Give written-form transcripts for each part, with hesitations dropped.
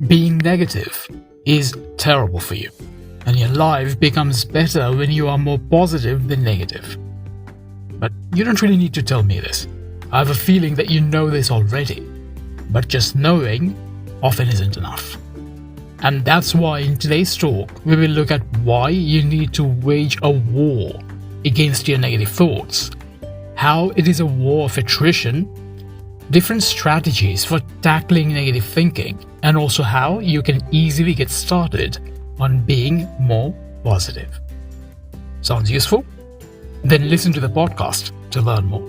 Being negative is terrible for you, and your life becomes better when you are more positive than negative. But you don't really need to tell me this. I have a feeling that you know this already, but just knowing often isn't enough. And that's why in today's talk, we will look at why you need to wage a war against your negative thoughts, how it is a war of attrition, different strategies for tackling negative thinking, and also how you can easily get started on being more positive. Sounds useful? Then listen to the podcast to learn more.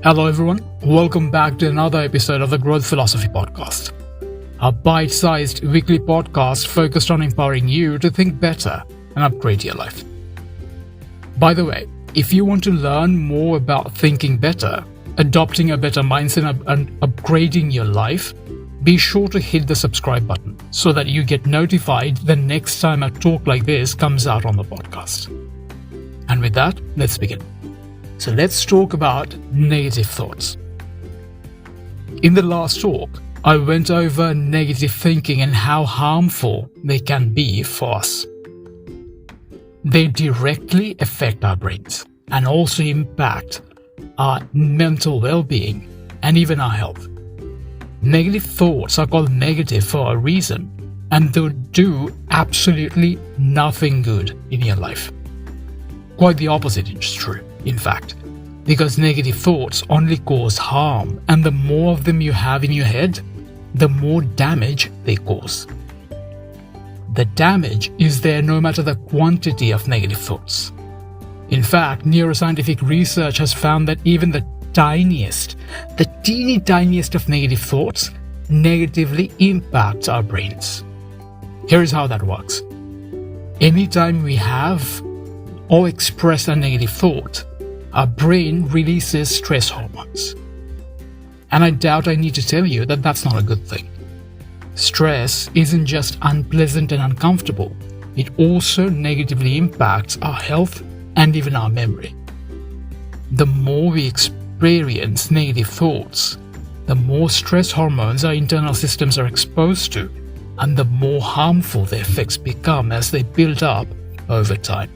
Hello everyone, welcome back to another episode of the Growth Philosophy Podcast, a bite-sized weekly podcast focused on empowering you to think better and upgrade your life. By the way, if you want to learn more about thinking better, adopting a better mindset and upgrading your life, be sure to hit the subscribe button so that you get notified the next time a talk like this comes out on the podcast. And with that, let's begin. So let's talk about negative thoughts. In the last talk, I went over negative thinking and how harmful they can be for us. They directly affect our brains and also impact our mental well-being and even our health. Negative thoughts are called negative for a reason, and they do absolutely nothing good in your life. Quite the opposite is true, in fact, because negative thoughts only cause harm, and the more of them you have in your head, the more damage they cause. The damage is there no matter the quantity of negative thoughts. In fact, neuroscientific research has found that even the teeny tiniest of negative thoughts negatively impacts our brains. Here is how that works. Anytime we have or express a negative thought, our brain releases stress hormones. And I doubt I need to tell you that that's not a good thing. Stress isn't just unpleasant and uncomfortable, it also negatively impacts our health and even our memory. The more we experience negative thoughts, the more stress hormones our internal systems are exposed to, and the more harmful their effects become as they build up over time.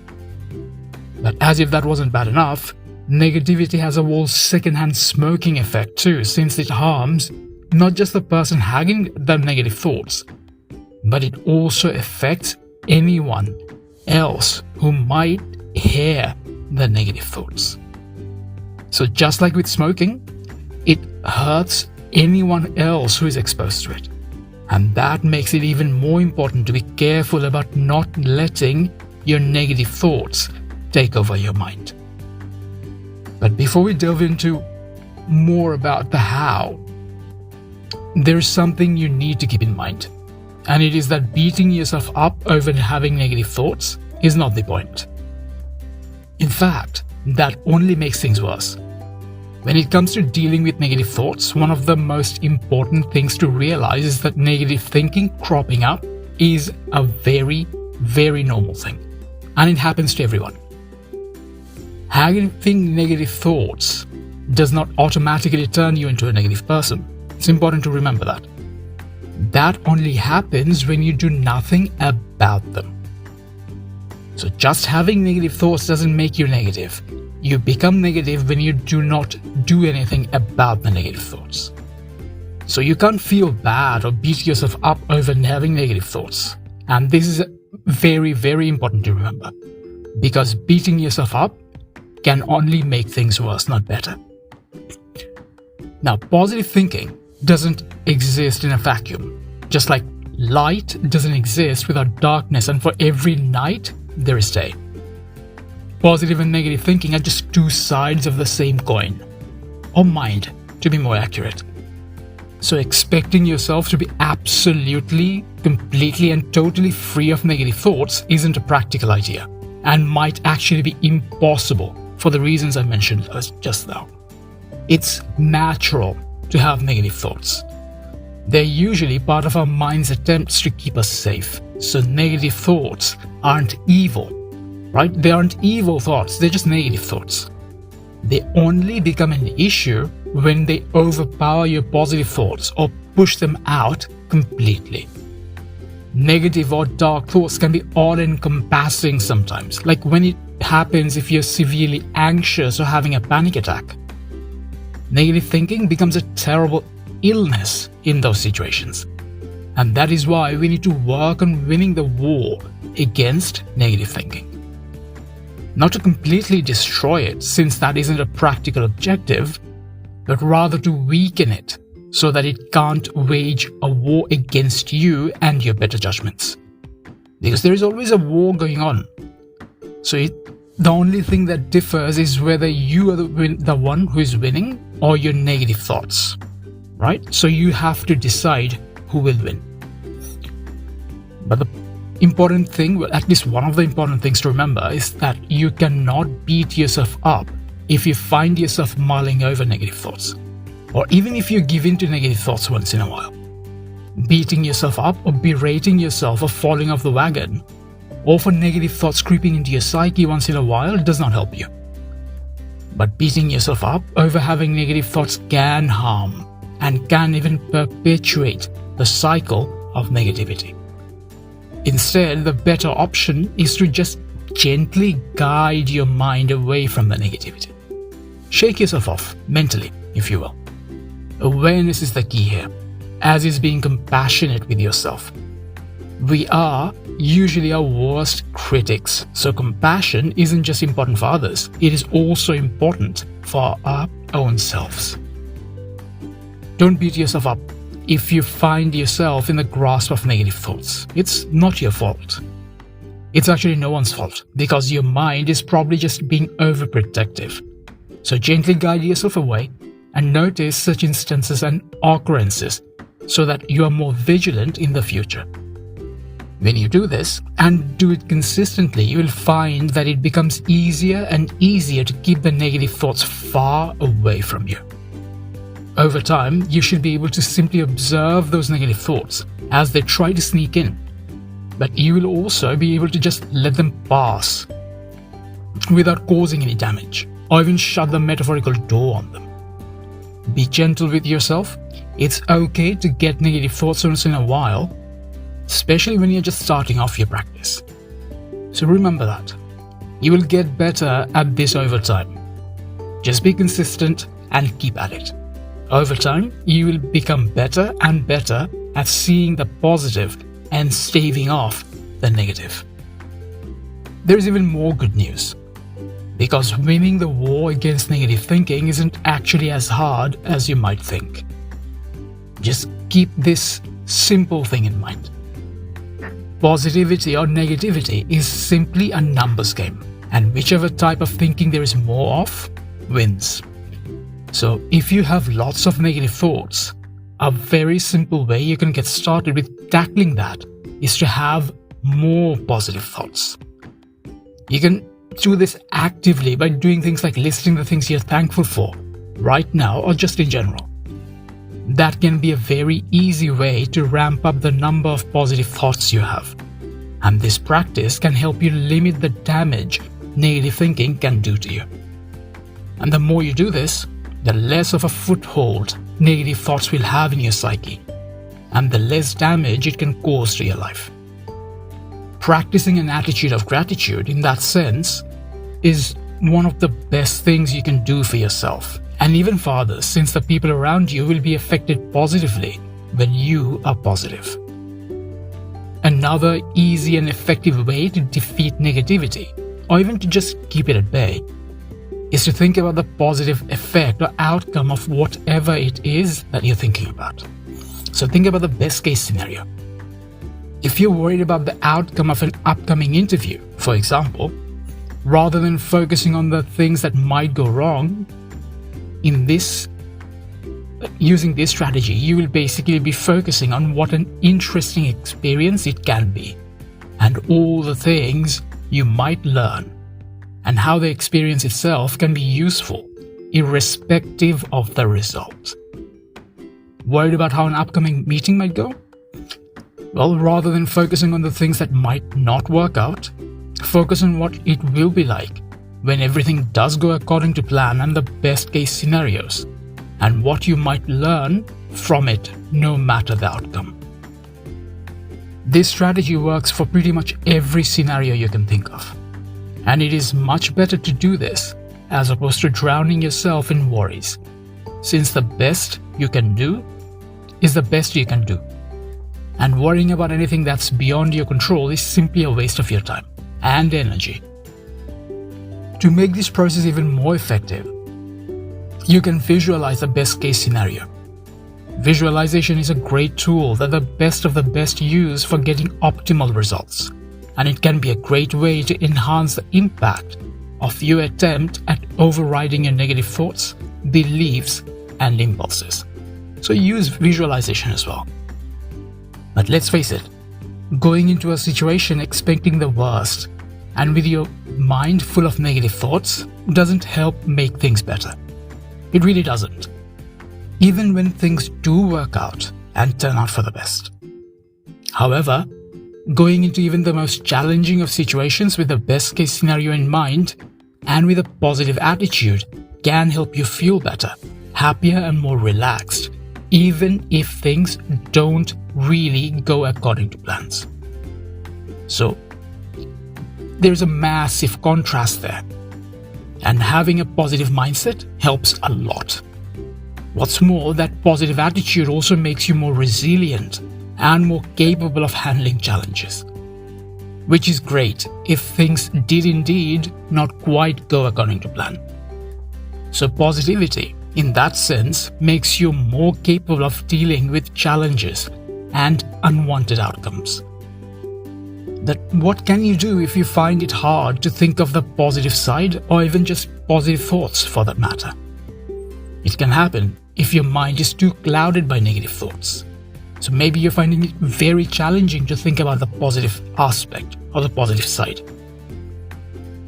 But as if that wasn't bad enough, negativity has a whole secondhand smoking effect too, since it harms not just the person having the negative thoughts, but it also affects anyone else who might hear the negative thoughts. So just like with smoking, it hurts anyone else who is exposed to it. And that makes it even more important to be careful about not letting your negative thoughts take over your mind. But before we delve into more about the how, there is something you need to keep in mind. And it is that beating yourself up over having negative thoughts is not the point. In fact, that only makes things worse. When it comes to dealing with negative thoughts, one of the most important things to realize is that negative thinking cropping up is a very, very normal thing. And it happens to everyone. Having negative thoughts does not automatically turn you into a negative person. It's important to remember that. That only happens when you do nothing about them. So just having negative thoughts doesn't make you negative. You become negative when you do not do anything about the negative thoughts. So you can't feel bad or beat yourself up over having negative thoughts. And this is very, very important to remember. Because beating yourself up can only make things worse, not better. Now, positive thinking doesn't exist in a vacuum. Just like light doesn't exist without darkness, and for every night, there is day. Positive and negative thinking are just two sides of the same coin, or mind, to be more accurate. So expecting yourself to be absolutely, completely and totally free of negative thoughts isn't a practical idea, and might actually be impossible for the reasons I mentioned just now. It's natural to have negative thoughts. They're usually part of our mind's attempts to keep us safe. So negative thoughts aren't evil, right? They aren't evil thoughts, they're just negative thoughts. They only become an issue when they overpower your positive thoughts or push them out completely. Negative or dark thoughts can be all-encompassing sometimes, like when it happens if you're severely anxious or having a panic attack. Negative thinking becomes a terrible illness in those situations. And that is why we need to work on winning the war against negative thinking. Not to completely destroy it, since that isn't a practical objective, but rather to weaken it so that it can't wage a war against you and your better judgments. Because there is always a war going on. So the only thing that differs is whether you are the one who is winning or your negative thoughts, right? So you have to decide who will win. But the important thing, well, at least one of the important things to remember, is that you cannot beat yourself up if you find yourself mulling over negative thoughts, or even if you give in to negative thoughts once in a while. Beating yourself up or berating yourself for falling off the wagon, or for negative thoughts creeping into your psyche once in a while, does not help you. But beating yourself up over having negative thoughts can harm and can even perpetuate the cycle of negativity. Instead, the better option is to just gently guide your mind away from the negativity. Shake yourself off, mentally, if you will. Awareness is the key here, as is being compassionate with yourself. We are usually our worst critics, so compassion isn't just important for others, it is also important for our own selves. Don't beat yourself up if you find yourself in the grasp of negative thoughts. It's not your fault. It's actually no one's fault, because your mind is probably just being overprotective. So gently guide yourself away and notice such instances and occurrences so that you are more vigilant in the future. When you do this, and do it consistently, you will find that it becomes easier and easier to keep the negative thoughts far away from you. Over time, you should be able to simply observe those negative thoughts as they try to sneak in, but you will also be able to just let them pass without causing any damage, or even shut the metaphorical door on them. Be gentle with yourself. It's okay to get negative thoughts once in a while, especially when you're just starting off your practice. So remember that. You will get better at this over time. Just be consistent and keep at it. Over time, you will become better and better at seeing the positive and staving off the negative. There is even more good news, because winning the war against negative thinking isn't actually as hard as you might think. Just keep this simple thing in mind. Positivity or negativity is simply a numbers game, and whichever type of thinking there is more of wins. So if you have lots of negative thoughts, a very simple way you can get started with tackling that is to have more positive thoughts. You can do this actively by doing things like listing the things you're thankful for right now or just in general. That can be a very easy way to ramp up the number of positive thoughts you have. And this practice can help you limit the damage negative thinking can do to you. And the more you do this, the less of a foothold negative thoughts will have in your psyche, and the less damage it can cause to your life. Practicing an attitude of gratitude in that sense is one of the best things you can do for yourself, and even for others, since the people around you will be affected positively when you are positive. Another easy and effective way to defeat negativity, or even to just keep it at bay, is to think about the positive effect or outcome of whatever it is that you're thinking about. So think about the best case scenario. If you're worried about the outcome of an upcoming interview, for example, rather than focusing on the things that might go wrong, using this strategy, you will basically be focusing on what an interesting experience it can be, and all the things you might learn, and how the experience itself can be useful, irrespective of the result. Worried about how an upcoming meeting might go? Well, rather than focusing on the things that might not work out, focus on what it will be like when everything does go according to plan and the best case scenarios, and what you might learn from it no matter the outcome. This strategy works for pretty much every scenario you can think of. And it is much better to do this as opposed to drowning yourself in worries, since the best you can do is the best you can do. And worrying about anything that's beyond your control is simply a waste of your time and energy. To make this process even more effective, you can visualize the best case scenario. Visualization is a great tool that the best of the best use for getting optimal results, and it can be a great way to enhance the impact of your attempt at overriding your negative thoughts, beliefs, and impulses. So use visualization as well. But let's face it, going into a situation expecting the worst and with your mind full of negative thoughts doesn't help make things better. It really doesn't. Even when things do work out and turn out for the best. However, going into even the most challenging of situations with the best case scenario in mind and with a positive attitude can help you feel better, happier, and more relaxed, even if things don't really go according to plans. So, there's a massive contrast there, and having a positive mindset helps a lot. What's more, that positive attitude also makes you more resilient and more capable of handling challenges, which is great if things did indeed not quite go according to plan. So positivity, in that sense, makes you more capable of dealing with challenges and unwanted outcomes. That what can you do if you find it hard to think of the positive side, or even just positive thoughts for that matter? It can happen if your mind is too clouded by negative thoughts. So maybe you're finding it very challenging to think about the positive aspect or the positive side.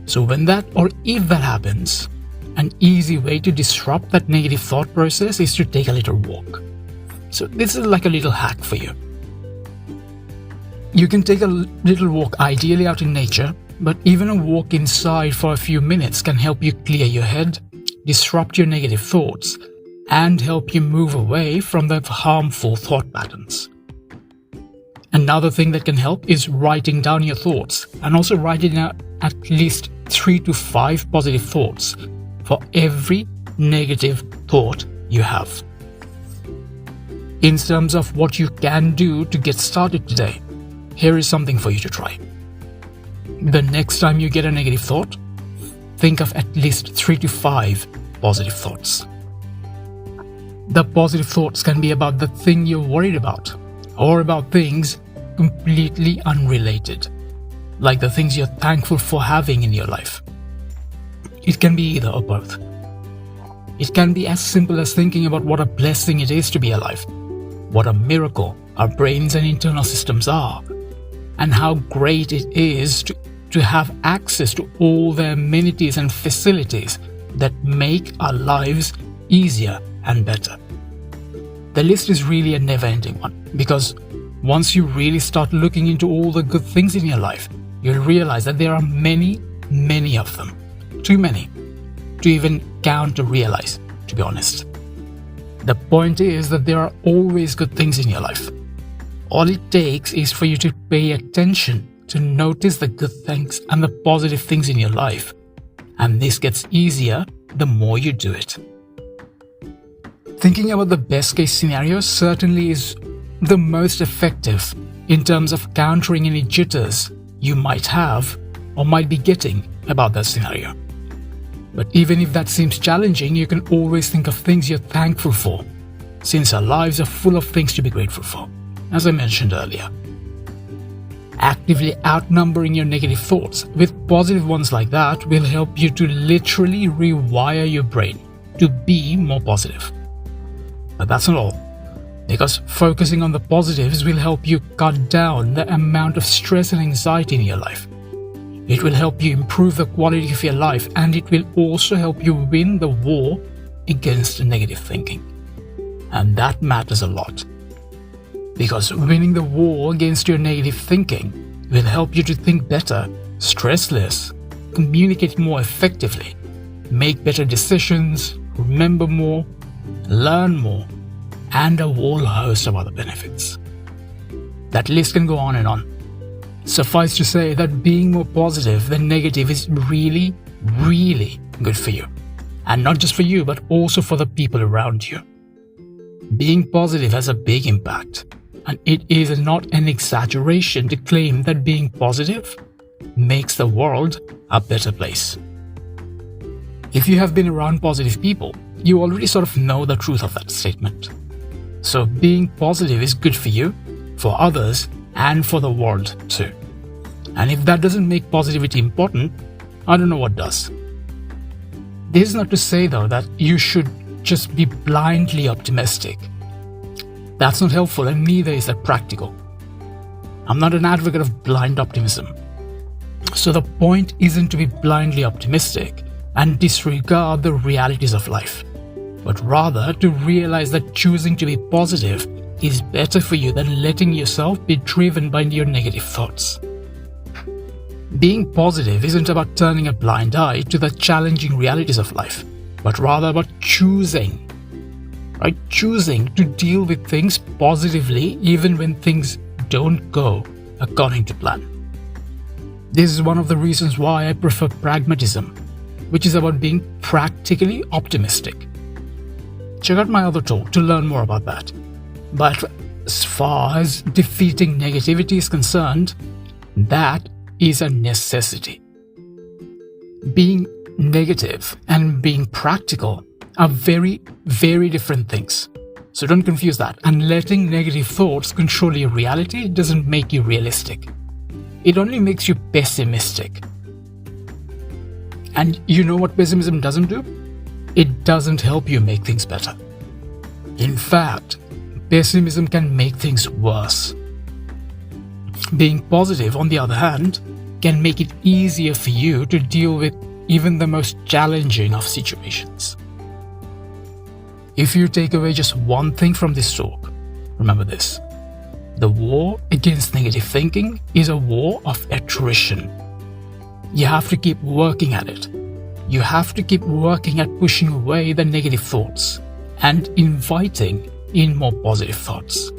So when that or if that happens, an easy way to disrupt that negative thought process is to take a little walk. So this is like a little hack for you. You can take a little walk ideally out in nature, but even a walk inside for a few minutes can help you clear your head, disrupt your negative thoughts, and help you move away from the harmful thought patterns. Another thing that can help is writing down your thoughts, and also writing out at least 3 to 5 positive thoughts for every negative thought you have. In terms of what you can do to get started today, here is something for you to try. The next time you get a negative thought, think of at least 3 to 5 positive thoughts. The positive thoughts can be about the thing you're worried about, or about things completely unrelated, like the things you're thankful for having in your life. It can be either or both. It can be as simple as thinking about what a blessing it is to be alive, what a miracle our brains and internal systems are, and how great it is to have access to all the amenities and facilities that make our lives easier and better. The list is really a never-ending one, because once you really start looking into all the good things in your life, you'll realize that there are many, many of them. Too many to even count or realize, to be honest. The point is that there are always good things in your life. All it takes is for you to pay attention to notice the good things and the positive things in your life, and this gets easier the more you do it. Thinking about the best case scenario certainly is the most effective in terms of countering any jitters you might have or might be getting about that scenario. But even if that seems challenging, you can always think of things you're thankful for, since our lives are full of things to be grateful for, as I mentioned earlier. Actively outnumbering your negative thoughts with positive ones like that will help you to literally rewire your brain to be more positive. But that's not all, because focusing on the positives will help you cut down the amount of stress and anxiety in your life. It will help you improve the quality of your life, and it will also help you win the war against negative thinking. And that matters a lot, because winning the war against your negative thinking will help you to think better, stress less, communicate more effectively, make better decisions, remember more, learn more, and a whole host of other benefits. That list can go on and on. Suffice to say that being more positive than negative is really, really good for you. And not just for you, but also for the people around you. Being positive has a big impact, and it is not an exaggeration to claim that being positive makes the world a better place. If you have been around positive people, you already sort of know the truth of that statement. So being positive is good for you, for others, and for the world too. And if that doesn't make positivity important, I don't know what does. This is not to say though that you should just be blindly optimistic. That's not helpful, and neither is that practical. I'm not an advocate of blind optimism. So the point isn't to be blindly optimistic and disregard the realities of life, but rather to realize that choosing to be positive is better for you than letting yourself be driven by your negative thoughts. Being positive isn't about turning a blind eye to the challenging realities of life, but rather about choosing to deal with things positively even when things don't go according to plan. This is one of the reasons why I prefer pragmatism, which is about being practically optimistic. Check out my other talk to learn more about that. But as far as defeating negativity is concerned, that is a necessity. Being negative and being practical are very, very different things. So don't confuse that. And letting negative thoughts control your reality doesn't make you realistic. It only makes you pessimistic. And you know what pessimism doesn't do? It doesn't help you make things better. In fact, pessimism can make things worse. Being positive, on the other hand, can make it easier for you to deal with even the most challenging of situations. If you take away just one thing from this talk, remember this: the war against negative thinking is a war of attrition. You have to keep working at it. You have to keep working at pushing away the negative thoughts and inviting in more positive thoughts.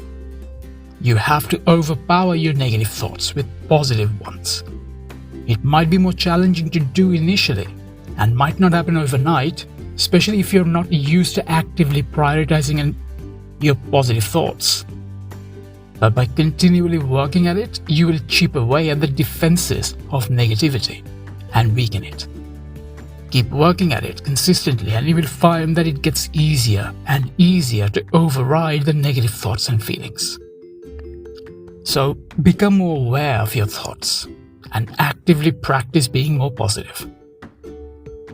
You have to overpower your negative thoughts with positive ones. It might be more challenging to do initially and might not happen overnight, especially if you're not used to actively prioritizing your positive thoughts. But by continually working at it, you will chip away at the defenses of negativity and weaken it. Keep working at it consistently and you will find that it gets easier and easier to override the negative thoughts and feelings. So become more aware of your thoughts and actively practice being more positive.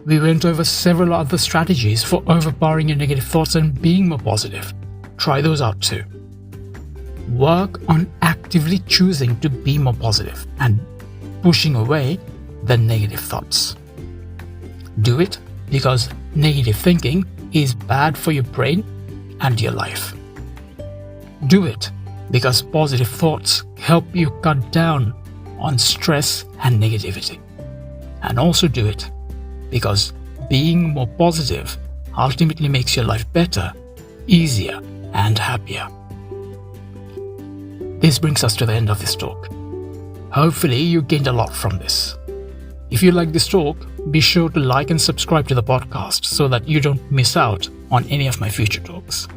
We went over several other strategies for overpowering your negative thoughts and being more positive. Try those out too. Work on actively choosing to be more positive and pushing away the negative thoughts. Do it because negative thinking is bad for your brain and your life. Do it because positive thoughts help you cut down on stress and negativity. And also do it because being more positive ultimately makes your life better, easier, and happier. This brings us to the end of this talk. Hopefully you gained a lot from this. If you like this talk, be sure to like and subscribe to the podcast so that you don't miss out on any of my future talks.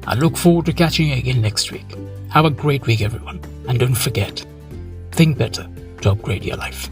I look forward to catching you again next week. Have a great week, everyone. And don't forget, think better to upgrade your life.